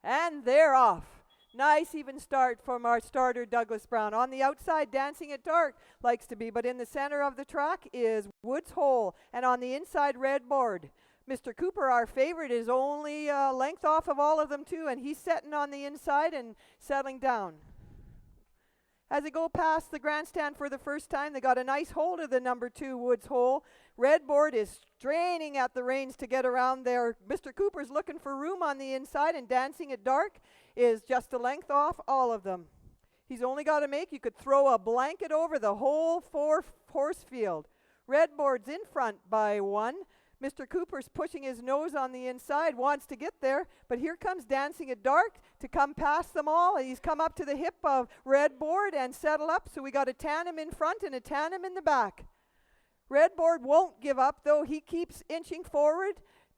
And they're off. Nice even start from our starter, Douglas Brown. On the outside, Dancing at Dark likes to be, but in the center of the track is Woods Hole, and on the inside, Red Board. Mr. Cooper, our favorite, is only a length off of all of them too, and he's setting on the inside and settling down. As they go past the grandstand for the first time, they got a nice hold of the number 2 Woods Hole. Red Board is straining at the reins to get around there. Mr. Cooper's looking for room on the inside, and Dancing at Dark is just a length off all of them. He's only got to make, you could throw a blanket over the whole 4-horse field. Red Board's in front by 1. Mr. Cooper's pushing his nose on the inside, wants to get there, but here comes Dancing at Dark to come past them all. He's come up to the hip of Red Board and settle up, so we got a tandem in front and a tandem in the back. Red Board won't give up, though. He keeps inching forward.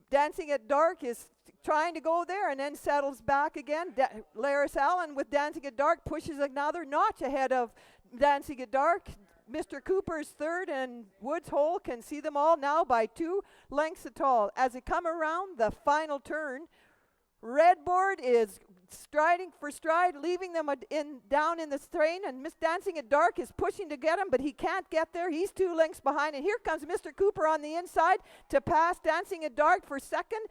Dancing at Dark is trying to go there and then settles back again. Laris Allen with Dancing at Dark pushes another notch ahead of Dancing at Dark. Mr. Cooper's third, and Woods Hole can see them all now by 2 lengths at all. As they come around the final turn, Red Board is striding for stride, leaving them down in the strain, and Miss Dancing at Dark is pushing to get him, but he can't get there. He's 2 lengths behind, and here comes Mr. Cooper on the inside to pass Dancing at Dark for second.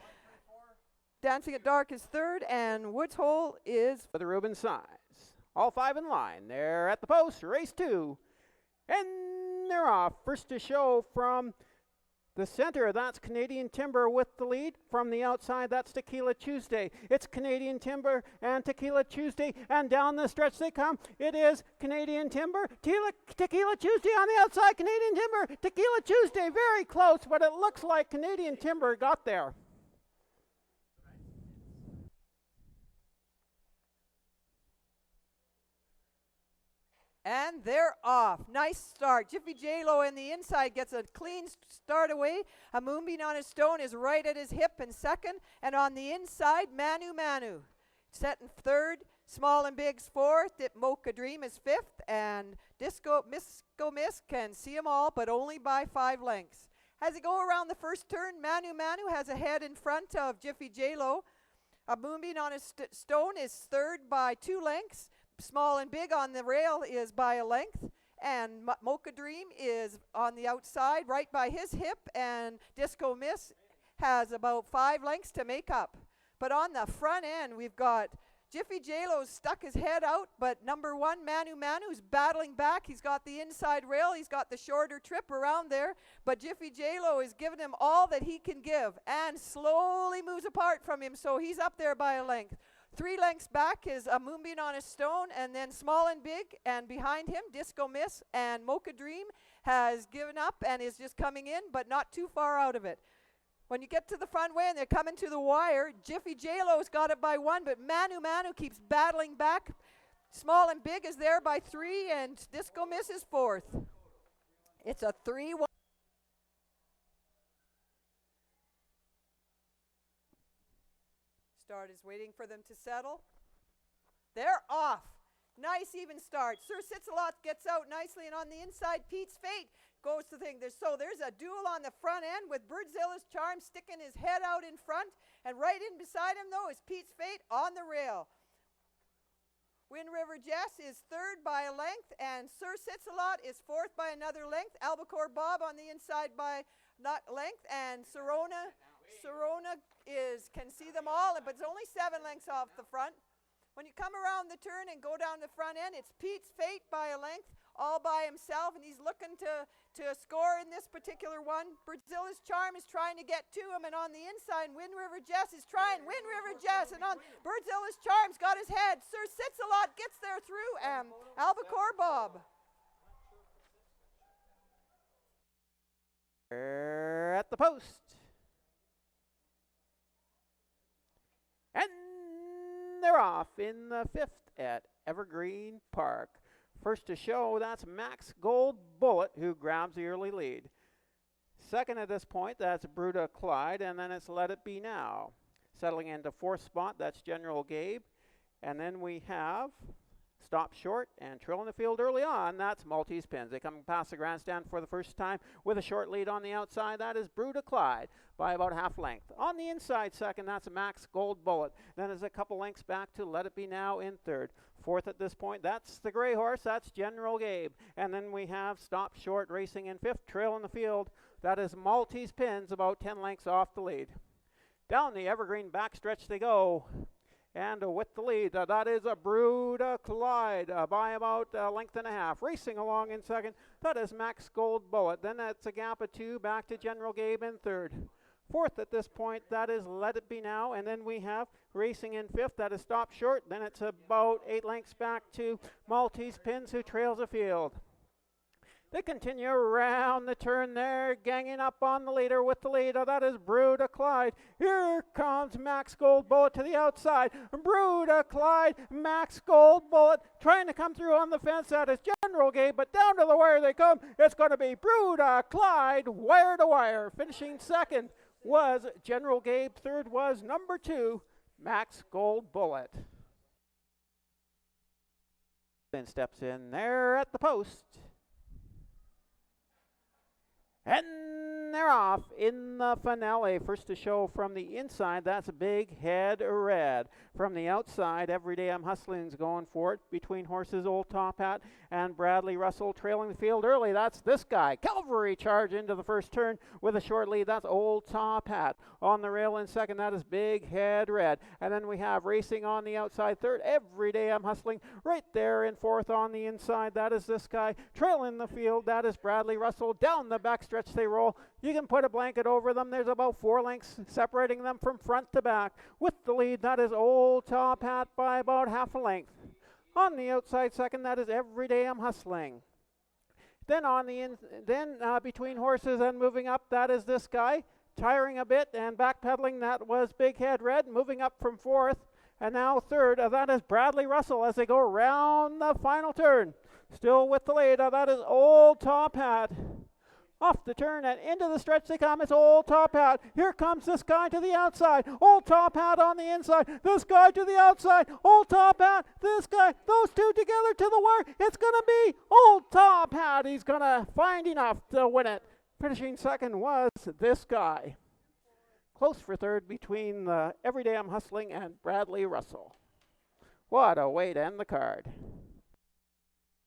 Dancing at Dark is third, and Woods Hole is for the Reuben size. All 5 in line. They're at the post, race 2. And they're off. First to show from the center, that's Canadian Timber with the lead. From the outside, that's Tequila Tuesday. It's Canadian Timber and Tequila Tuesday, and down the stretch they come. It is Canadian Timber, Tequila Tuesday on the outside, Canadian Timber, Tequila Tuesday, very close, but it looks like Canadian Timber got there. And they're off. Nice start. Jiffy J-Lo in the inside gets a clean start away. A moonbeam on his stone is right at his hip in second. And on the inside, Manu. Set in third. Small and Big's fourth. Mocha Dream is fifth. And Disco Miss can see them all, but only by 5 lengths. As they go around the first turn, Manu has a head in front of Jiffy J-Lo. A moonbeam on his stone is third by 2 lengths. Small and Big on the rail is by a length, and Mocha Dream is on the outside right by his hip, and Disco Miss has about 5 lengths to make up. But on the front end, we've got Jiffy J-Lo's stuck his head out, but number 1, Manu's battling back. He's got the inside rail. He's got the shorter trip around there, but Jiffy J-Lo is giving him all that he can give and slowly moves apart from him, so he's up there by a length. 3 lengths back is a moonbeam on a stone, and then Small and Big, and behind him, Disco Miss and Mocha Dream has given up and is just coming in, but not too far out of it. When you get to the front way and they're coming to the wire, Jiffy J-Lo's got it by 1, but Manu keeps battling back. Small and Big is there by 3, and Disco Miss is 4th. It's a 3-1. Start is waiting for them to settle. They're off. Nice even start. Sir Sitsalot gets out nicely, and on the inside, Pete's Fate goes to the thing. There's a duel on the front end with Birdzilla's Charm sticking his head out in front, and right in beside him, though, is Pete's Fate on the rail. Wind River Jess is third by a length, and Sir Sitsalot is 4th by another length. Albacore Bob on the inside by not length, and Serona can see them all, but it's only 7 lengths off the front. When you come around the turn and go down the front end, it's Pete's Fate by a length, all by himself, and he's looking to score in this particular one. Birdzilla's Charm is trying to get to him, and on the inside, Wind River Jess is trying. Wind River Jess, and on Birdzilla's Charm's got his head. Sir Sitsalot gets there through, and Albacore Bob. At the post. And they're off in the 5th at Evergreen Park. First to show, that's Max Gold Bullet, who grabs the early lead. Second at this point, that's Bruta Clyde, and then it's Let It Be Now. Settling into 4th spot, that's General Gabe. And then we have Stop short and trail in the field early on. That's Maltese Pins. They come past the grandstand for the first time with a short lead on the outside. That is Brew to Clyde by about half length. On the inside second, that's Max Gold Bullet. Then there's a couple lengths back to Let It Be Now in third. Fourth at this point, that's the gray horse. That's General Gabe. And then we have Stop Short racing in fifth. Trail in the field. That is Maltese Pins about 10 lengths off the lead. Down the Evergreen backstretch they go. And with the lead, that is a Brew to Clyde by about a length and a half. Racing along in second, that is Max Gold Bullet. Then that's a gap of 2 back to General Gabe in third. Fourth at this point, that is Let It Be Now. And then we have racing in fifth, that is Stop Short. Then it's about 8 lengths back to Maltese Pins, who trails the field. They continue around the turn there, ganging up on the leader with the lead. That is Brew to Clyde. Here comes Max Gold Bullet to the outside. Brew to Clyde, Max Gold Bullet trying to come through on the fence. That is General Gabe, but down to the wire they come. It's going to be Brew to Clyde, wire to wire. Finishing second was General Gabe. Third was number 2, Max Gold Bullet. Then steps in there at the post. And they're off in the finale. First to show from the inside, that's Big Head Red. From the outside, Every Day I'm Hustling's going for it. Between horses, Old Top Hat and Bradley Russell trailing the field early. That's this guy. Calvary Charge into the first turn with a short lead. That's Old Top Hat. On the rail in second, that is Big Head Red. And then we have racing on the outside third. Every Day I'm Hustling right there in fourth on the inside. That is this guy. Trailing the field, that is Bradley Russell. Down the backstretch they roll. You can put a blanket over them. There's about 4 lengths separating them from front to back. With the lead, that is Old Top Hat by about half a length. On the outside second, that is Every Day I'm Hustling. Then between horses and moving up, that is this guy. Tiring a bit and backpedaling, that was Big Head Red. Moving up from fourth and now third, that is Bradley Russell as they go around the final turn. Still with the lead, that is Old Top Hat. Off the turn and into the stretch they come. It's Old Top Hat. Here comes this guy to the outside. Old Top Hat on the inside. This guy to the outside. Old Top Hat. This guy. Those two together to the wire. It's going to be Old Top Hat. He's going to find enough to win it. Finishing second was this guy. Close for third between the Every Day I'm Hustling and Bradley Russell. What a way to end the card.